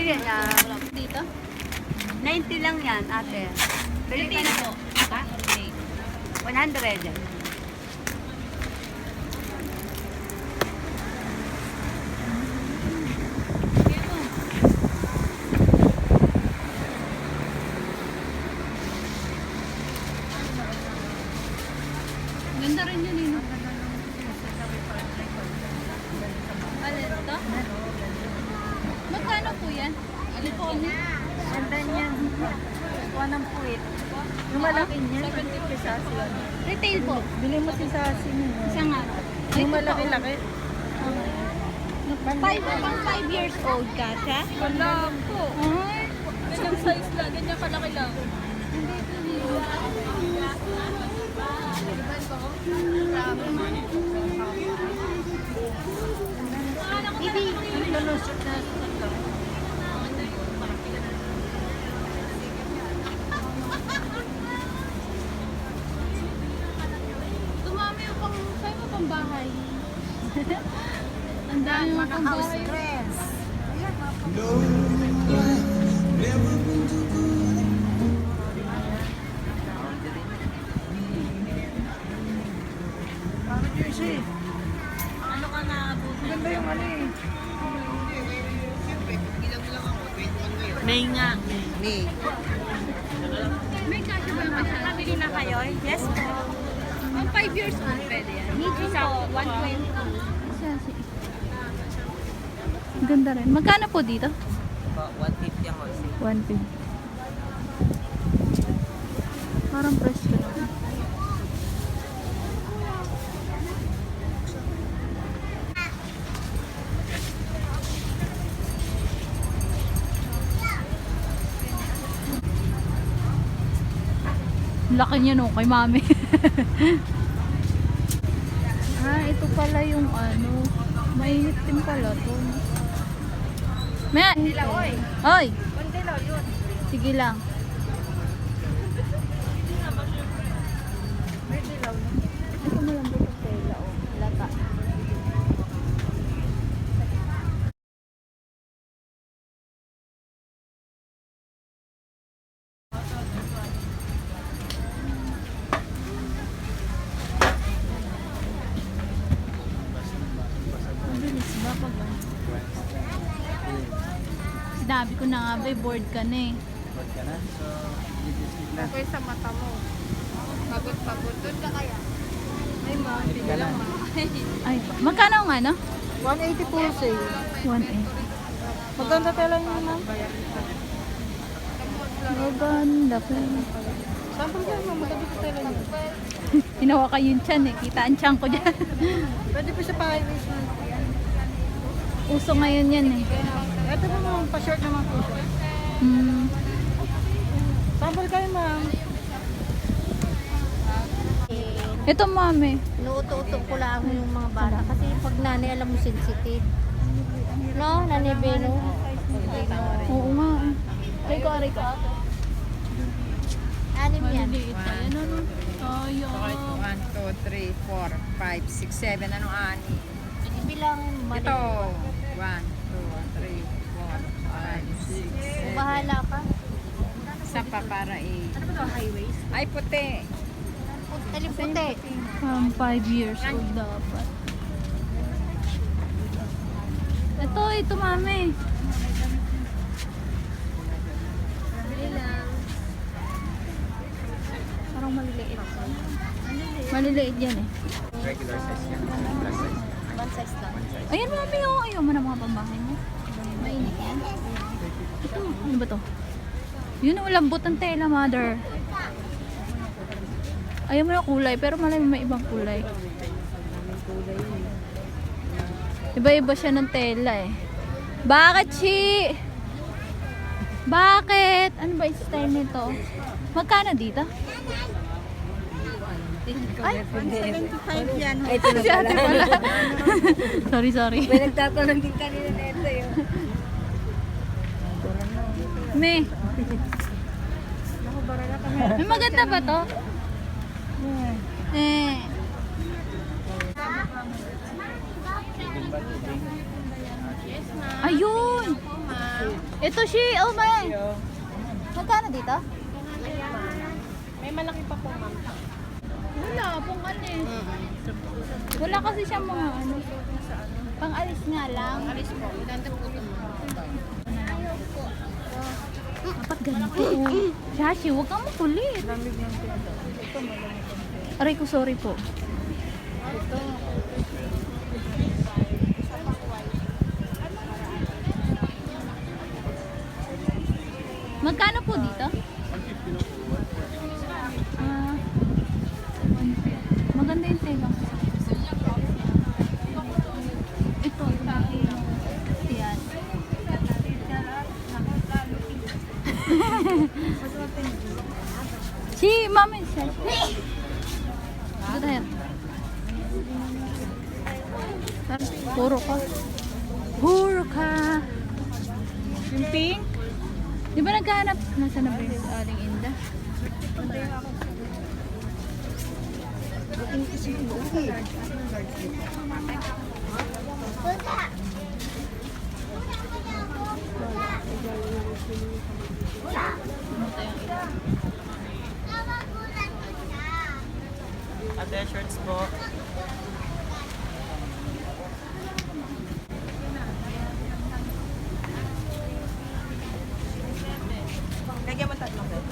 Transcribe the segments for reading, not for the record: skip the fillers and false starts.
Sige na. Dito? 90 lang yan, ate. Bili ka na po. Ha? 100 yan. Ganda rin yun eh. No? Alin ito? Magkano po yan? Alin po niya? Ganda niyan. Kuha ng puwit. Yung malaki niyan. 70 Si Sassy. Retail po. Bili mo si Sassy mo. Isang araw. Yung malaki-laki. 5 years old ka siya? Wala po. Ay, Ganyang size lang, ganyan kalaki lang. Bibi. Lulusot na. Tumami yung pang, sa'yo mo pang bahay. Ang dami mo pang bahay. Friends. Ano ka na po? Ganda yung ano eh. May nga. May. May kasya ba naman siya? Nabili na kayo? Yes po. Ang 5 years old pwede yan. Medium po, 120. Ganda rin. Magkano po dito? 150 ang wholesale. 150. Parang fresh ka lang. Laki niya no, kay mami. Ito pala yung ano. Mainit din pala to. May Dilaw oy. Oy, Dilaw yun. sige lang. May dilaw na. Ito malambot ang tela oh. Lata. Mabilis ba pag sinabi ko na nga ba, bored ka na eh. Okay sa mata mo. Pagod-pagod. Doon ka kaya? Ay ma, hindi ka lang ma. Ay, magkano ang ano? 180 po sa'yo. 1.8. Maganda tela niyo ma'am. Maganda pa. Sample ka ma'am, maganda po tela niyo. Hinawa ka yung tiyan eh. Kita ang tiyan ko dyan. Pwede po sa pa-highways ma'am. Uso ngayon yan eh. Ito po ma'am, pa-short naman po siya. Hmm. Sample kayo ma'am. Ito mami. Inuuto-uto ko lang yung mga bata kasi pag nanay alam mo sensitive. No, nanay Beno. Oo nga eh. Rika. Anim yan. Maliliit pa yan ano. Sayang. 1, 2, 3, 4, 5, 6, 7. Anong ani? Ibilangin mo. Ito. 1, 2, 3, 4, 5, 6. Bahala ka. Isa pa para Ano ba ito? Highways? Ay, puti. Alin puti. 5 years old dapat. Ito mami. Parang maliliit. Maliliit yan eh. Regular size yan. Plus size. One size lang. Ayan mami oh. Ayaw mo na mga pambahay mo. Mainit yan. Ito, ano ba to? Yun ang lambot ng tela, mother. Ayaw mo na kulay, pero malami may ibang kulay. Iba-iba siya ng tela eh. Bakit, Chi? Bakit? Ano ba yung style nito? Magkano dito? Ay, 175 yan. Ito na Si ate pala. sorry. May nagtatanong din kanina na ito yun. Me, Naku, barala kami. may maganda ba to? Eh. Ayun! Ito si, oh my. Magkano dito? May malaki pa po, ma'am. Wala, pang alis. Wala kasi siya mga ano. Pang alis nga lang. Alis po. Maganda po ito, ma'am. Dapat ganito. Shashi, huwag kang makulit. Aray ko, sorry po. Magkano po dito? Ah, maganda yung tela. Ito. Yan. Si mami siya. Ito tayo. Puro ka. Puro ka. Yung pink? Di ba naghahanap? Nasa na ba yung Aling Inda? Other shirts po. Lagyan mo tatlong bed.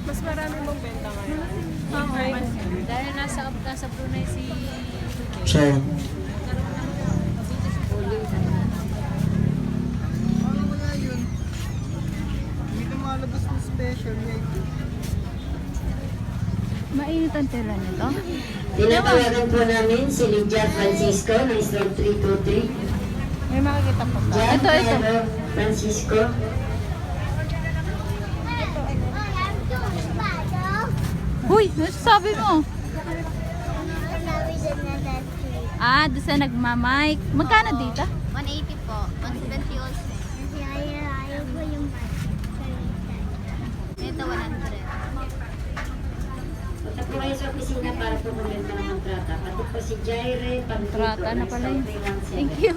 Mas marami mong benta ngayon. Dahil nasa Brunei si Siya. Wala yun. Hindi na malabas ng special ngayon. Mainit ang tela nito. Tinatawagan po namin si Lydia Francisco ng stroke 323. may makikita po ba? Jan Ito. Pedro Francisco. Uy, ano sabi mo? Ah, doon sa nagmamike. Magkano dito? 180 po. 170 also. Ayaw ko yung ito 100. Punta po kayo sa opisina para po kumenta ng kontrata. Pati po si Jaire Pantito Trata na ng pala yun. stroke 317. Thank you.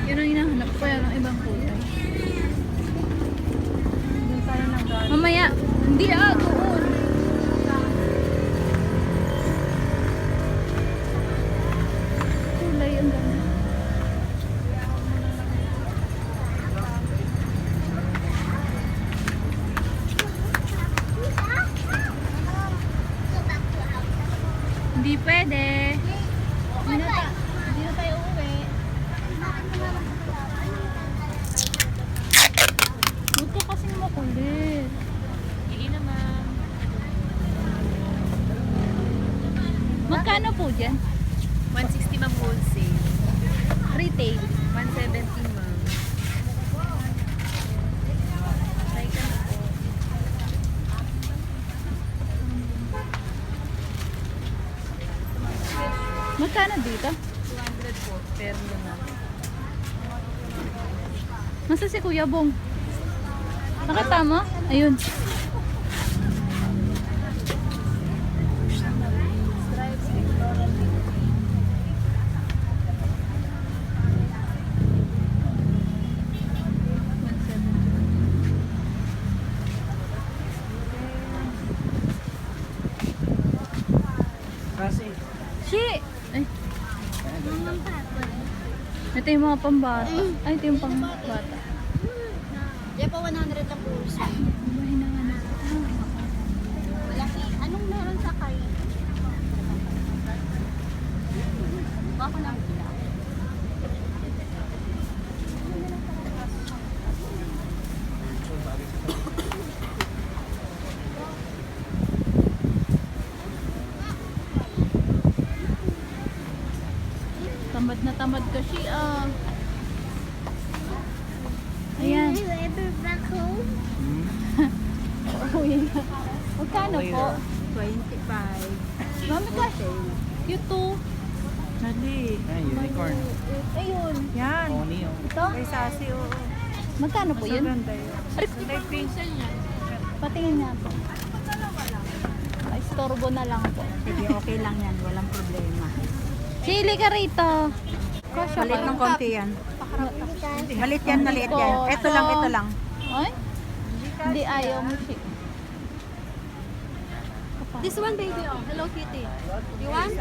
Yun ang hinahanap ko yan ng ibang kulay. Mamaya, hindi doon. Kulay ang ganda. Hindi pwede. Hindi na tayo uuwi. Huwag ka kasing makulit. Hindi naman. Magkano po dyan? 160 ma'am wholesale. Retail. 170 ma'am. Try ka na po. Magkano dito? 200 po. Pero naman. Nasa si Kuya Bong? Nakita mo? Ayun. Kasi, Si! Ay. Ito yung mga pambata. Ay, ito yung pambata. Diyan po 100 lang po. Ano hinahanap ko? Malaki. Anong meron sa kay? Bako lang sila. Tamad na tamad kasi Ayan. You ever back home? Uy. Magkano po? 25. Mami kasi. Yung two. Dali. ay, unicorn. Ayun. Yan. Pony, oh. Ito. May sasi, oo. Magkano po yun? Maganda yun. Ay, May pink. patingin nga po. Ay, ito. turbo na lang po. Sige, okay lang yan. Walang problema. Chili ka rito. Kasya Malit ka. ng konti yan. Malit yan, maliit yan. Ito lang, ito lang. Ay? Hindi ayaw mo siya. This one, baby, oh. Hello Kitty. You want? You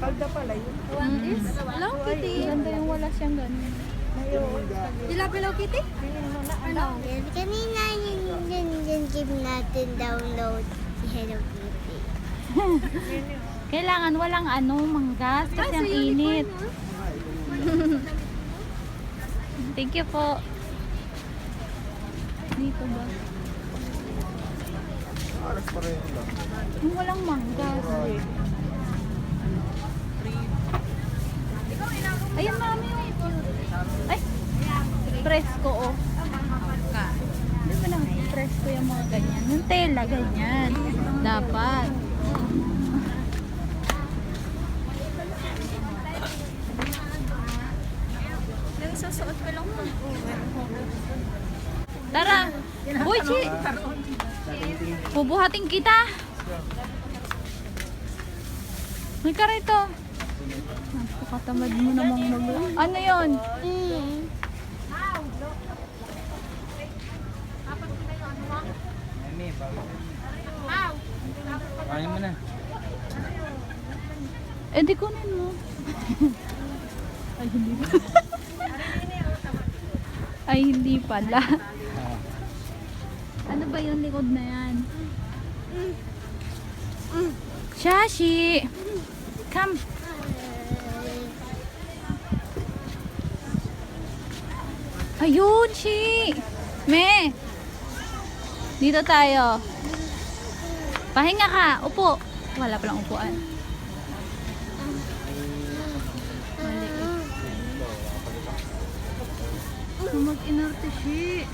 want this? Hello Kitty. Ganda yung wala siyang ganun. You love Hello Kitty? Ano? Kanina yung game natin download si Hello Kitty. Kailangan walang manggas kasi ang init. Thank you po. Dito ba? Alas pa rin lang. Yung walang manggas. Ayan, mami. Ay, presko, oh. Di ba lang presko yung mga ganyan? Yung tela, ganyan. Dapat. Nagsusuot ko lang po. Tara. Boy, Chi. Bubuhatin kita. May ka rito. Napakatamad mo namang Ano yon? Kain mo na. Eh, di kunin mo. Ay, hindi pa. Ay, hindi pala. Ano ba yung likod na yan? Shashi! Come! Ayun, Shi! Me! Dito tayo. Pahinga ka. Upo. Wala palang upuan. Mag-inarte, Shi.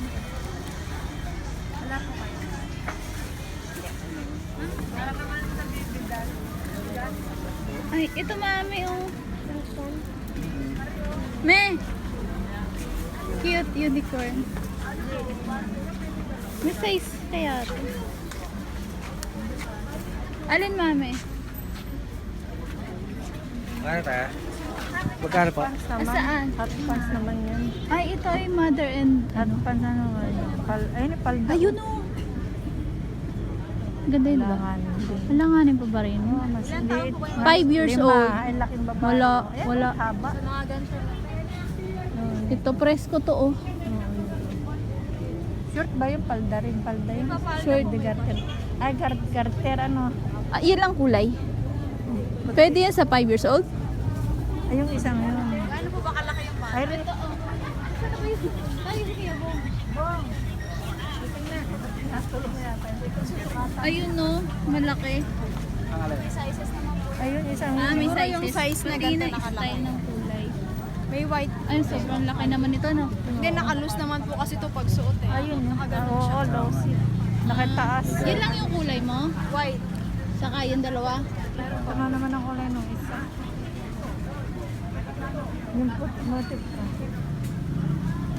Ay, ito mami, oh. Me! Cute unicorn. May size kaya ito. Alin, mami? Kaya tayo? Magkano pa? Saan? Hot pants naman yan. Ay, ito ay mother and... Hot pants ano? Ayun, palda. Ayun, oh. Ganda yun ba? Alanganin pa ba rin? Mas liit. 5 years Lima. old. Ay, laking babae. Wala, Ayan, wala. Haba. Mga ganito lang. Ito, presko to, oh. Short ba yung palda rin? Palda yung Short. de garter. Ay, garter ano? Ah, yan lang kulay. Pwede yan sa 5 years old? Ay, yung isang yun. Ano po ba kalaki yung bata? Ay, Ay, sige, Bong. Ayun, no. Malaki. May sizes naman po. ayun, isang Ah, may Siguro sizes. yung size na Pwede ganito na nakalaki. style ng kulay. May white. Ay, sobrang laki naman ito, no? Hindi, naka-loose naman po kasi ito pag suot eh. ayun. Nakaganon Oo, siya. low seat. Nakataas. Yan lang yung kulay mo? White. Saka yung dalawa? Ano naman ang kulay nung isa? Yung motif ko.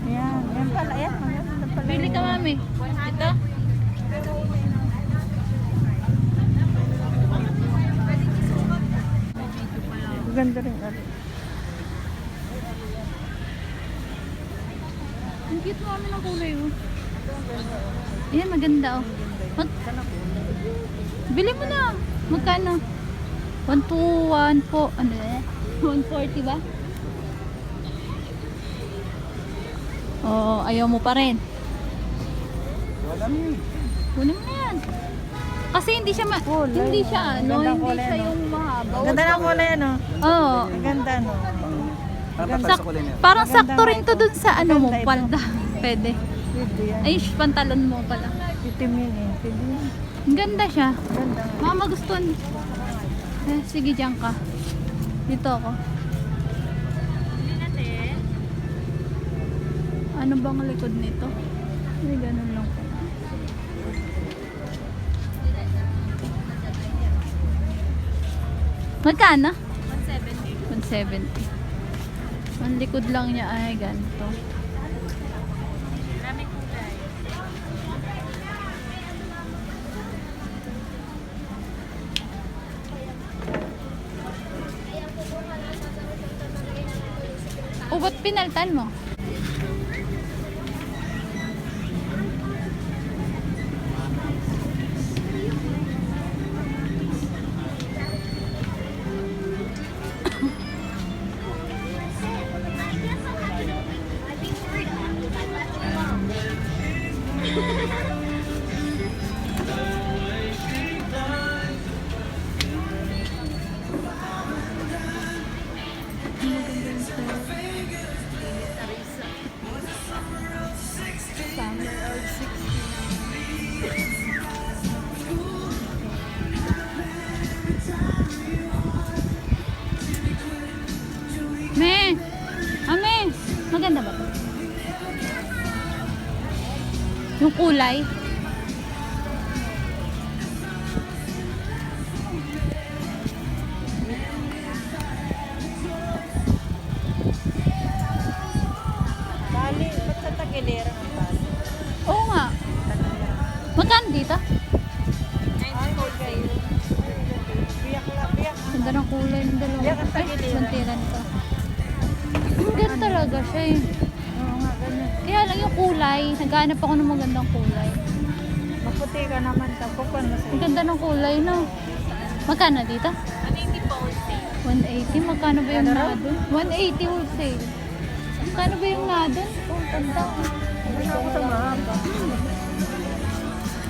Ayan, yan pala. Ayan, ayan pala. Pili ka, mami. Ito? Ganda rin. Ang cute mo kami ng kulay, oh. Ayan, maganda, oh. Bili mo na. Magkano? 121 po. Ano eh? 140 ba? Oo, ayaw mo pa rin. Wala na yun. Kunin mo na yan. Kasi hindi siya hindi siya ano, Gandang hindi kulay, siya no? yung mahaba. Ganda ng kulay, ano? Oo. Ganda, no? Sak- parang sakto rin to dun sa ano mo, Ganda ito. palda. Pwede. Pwede yan. Ay, pantalon mo pala. Itim yun eh. Pwede yun. Ang ganda siya. Ganda. Mama, gusto sige, diyan ka. Dito ako. Ano bang likod nito? Ay, ganun lang po. Magkano? 170. 170. Ang likod lang niya ay ganito. Ba't pinaltan mo? Me! Ame! Maganda ba to? Yung kulay? Bali, ba't sa tagilera ang bali? Oo nga. Magkano dito? Ay, okay. Biyak lang, biyak. Ganda ng kulay ng dalawa. Yan ang tagiliran. Bantiran ko. Ang ganda talaga siya eh. Oo nga, ganyan. Kaya lang yung kulay. Naghanap ako ng magandang kulay. Maputi ka naman, tapukan mo Ang sa'yo. ganda ng kulay, no? Magkano dito? 180. Magkano ba yung na doon? 180 wholesale. Magkano ba yung na doon? Oh, ganda. Gusto ko sa mahaba.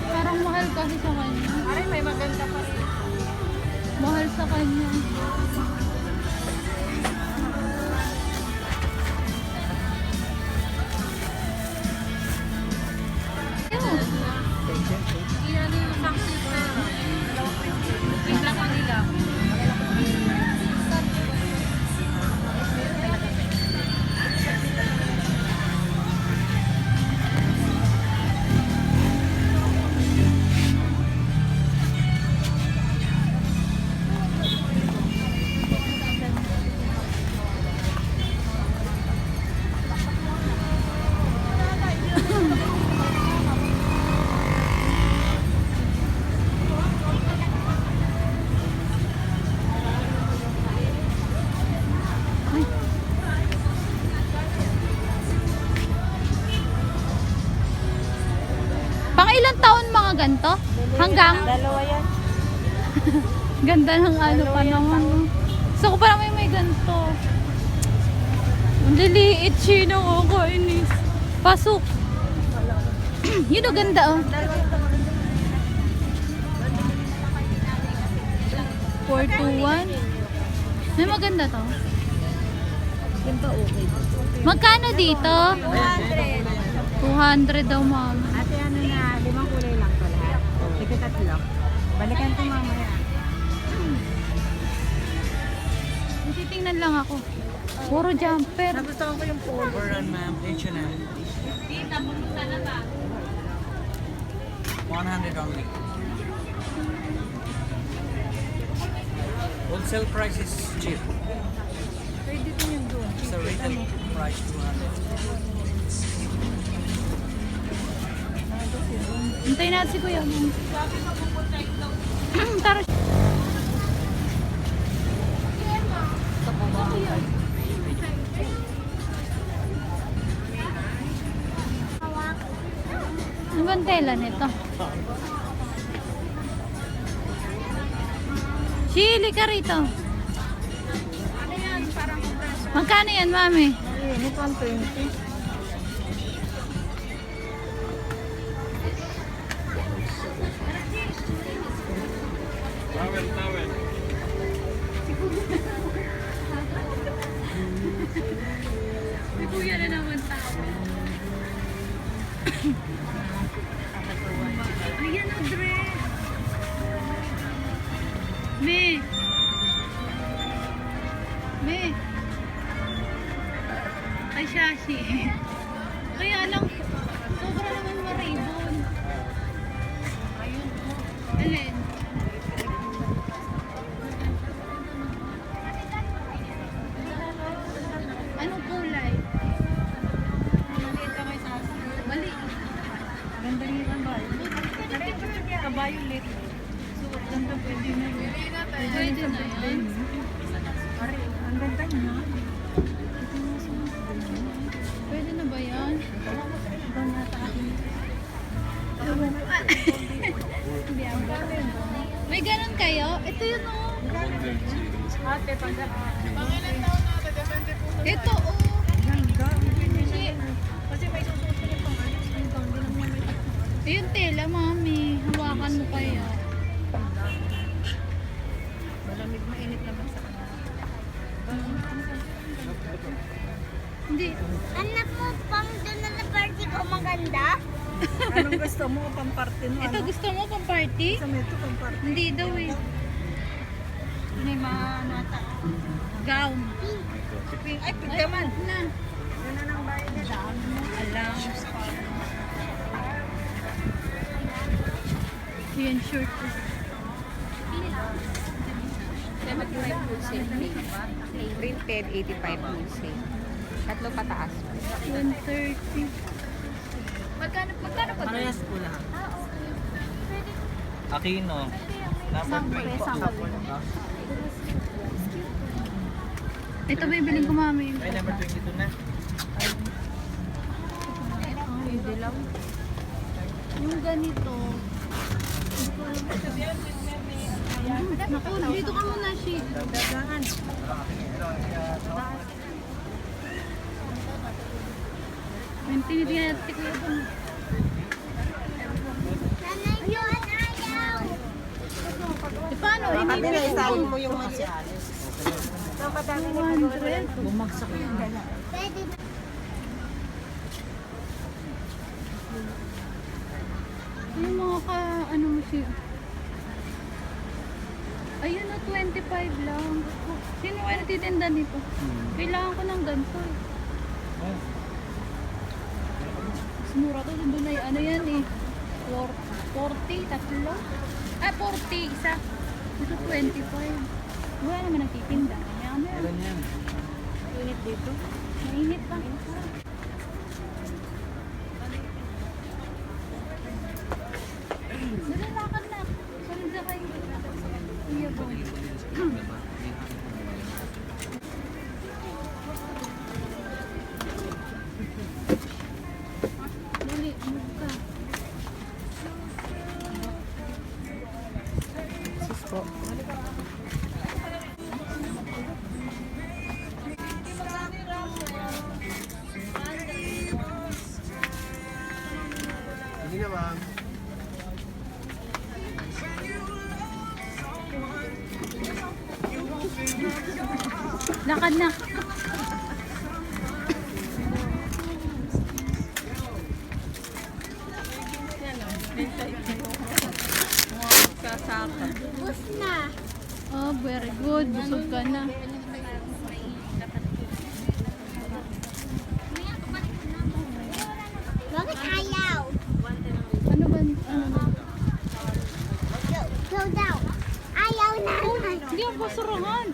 Parang mahal kasi sa kanya. Aray, may maganda pa rin. Mahal sa kanya. Ayun. Pang ilang taon mga ganito? Hanggang? Dalawa yan. Ganda ng ano pa naman. Gusto ko parang may ganito. Ang liliit siya ng ako, inis. Pasok. Yun ang ganda oh. 421. May maganda to. Yan pa okay. Magkano dito? 200 daw ma'am. Ate, ano na, 5 kulay lang to lahat. Tigil tatlo. Balikan ko mamaya. Titingnan lang ako. Puro jumper. Nagustuhan ko yung polo. Run, ma'am. H&M. 100 only. Wholesale price is cheap. Pwede din yung doon. So retail price 200. Hintayin natin si Kuya. Tara. Ano bang tela nito? Chili ka rito. Magkano yan, mami? Ayun, ito ang 20. Si Kuya na naman tao. Ayan o, dress. Me. Ay, shashi. Kaya lang, sobra naman maribon. Ayun o. Alin? Anong kulay? Mali. Ganda rin yung bayo. Kabayo lit. Ganda pwede na yun. Pwede na yan. Pare, ang ganda niya. Ito nga sa May ganun kayo? Ito yun oh. Ate, pagka. Ito oh. Kasi may susunod pang alis. Hindi naman may Ayun tela, mami. Hawakan mo kaya. malamig, mainit naman sa kanila. Hindi. Anak mo, pang doon na party ko maganda? Anong gusto mo? Pamparte mo? Ito Ano? gusto mo pang party? Sa meto, pamparte. Hindi daw eh. Ano yung mga mata? Gown. Ay, pagkaman. Na. Yan na nang bayad niya. Alam. Yan, short. 75 wholesale plate. Printed 85 wholesale. Tatlo pataas. 130. Magkano pa? Parehas po lahat. Aquino. Number 20. Ito bibiling ko, mami. Ay, number 22 na. Ay, dilaw. Yung ganito. Naku, dito ka muna, Shi. Dagangan. Tinitingnan natin ko ito. Nanay yun, ayaw! E, paano? Kasi Hindi naisahin mo yung mali. So, kadami na 200. bumagsak yun. Pwede ba? Yung mga ka, ano mo siya. Ayun na, 25 lang. Sino kayo natitinda nito? Kailangan ko ng ganito. Mas mura to. Doon ay ano yan eh. 40, tatlo. 40, isa. Ito 25. Wala naman nagtitinda. Maya-maya. Meron yan. Unit dito. Mainit pa. Nalalakan na. Sunod na kayo. Iya ba? Dali, move ka. Hindi na, ma'am. Lakad na. Sasaka. Bus na. Oh, very good. Busog ka na. Bakit ayaw? Ano ba? Ano ba? Go daw. Ayaw na. Hindi ako basurahan.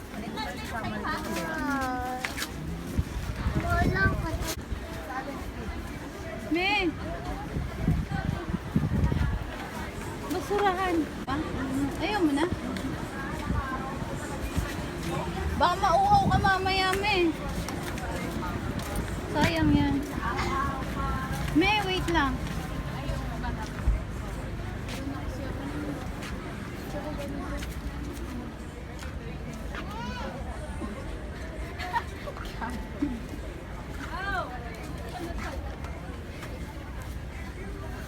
Tulong ko. Me. Basurahan. Ayaw mo na. Baka mauhaw ka mamaya, me. Sayang yan. Me, wait lang.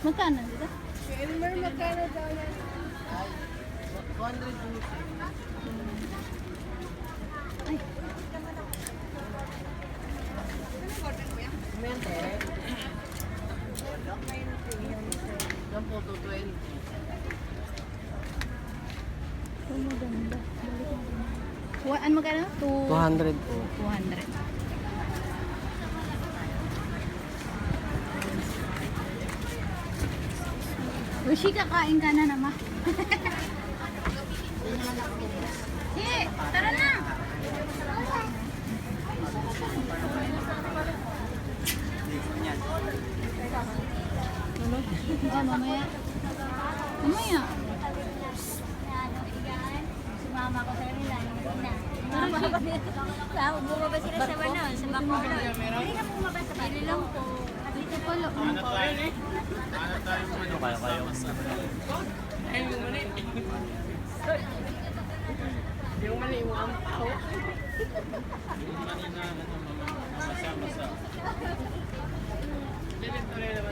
Magkano dito? Elmer, magkano daw yan? 200 po. Ay, Yan po, 220. ito maganda. Balik natin. Ano magkano? 200 po. 200. Ushi, kakain ka na naman. Sige, tara na. Oh, mamaya. Mamaya. Sumama ko sa kanila. Tara, bumaba sila sa Banon, sa Bacolod. Hindi na bumaba sa Bacolod. Ito pala.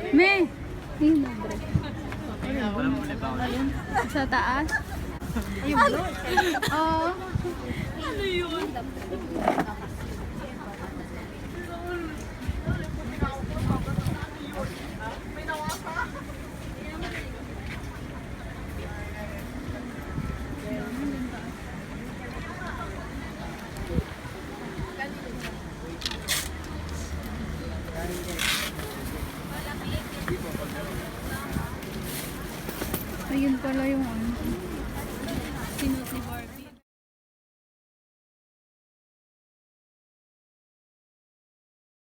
Me! Ayun na, bro. Ayun. Sa taas. Ayun, bro. Oo. Ayun pala yung ano.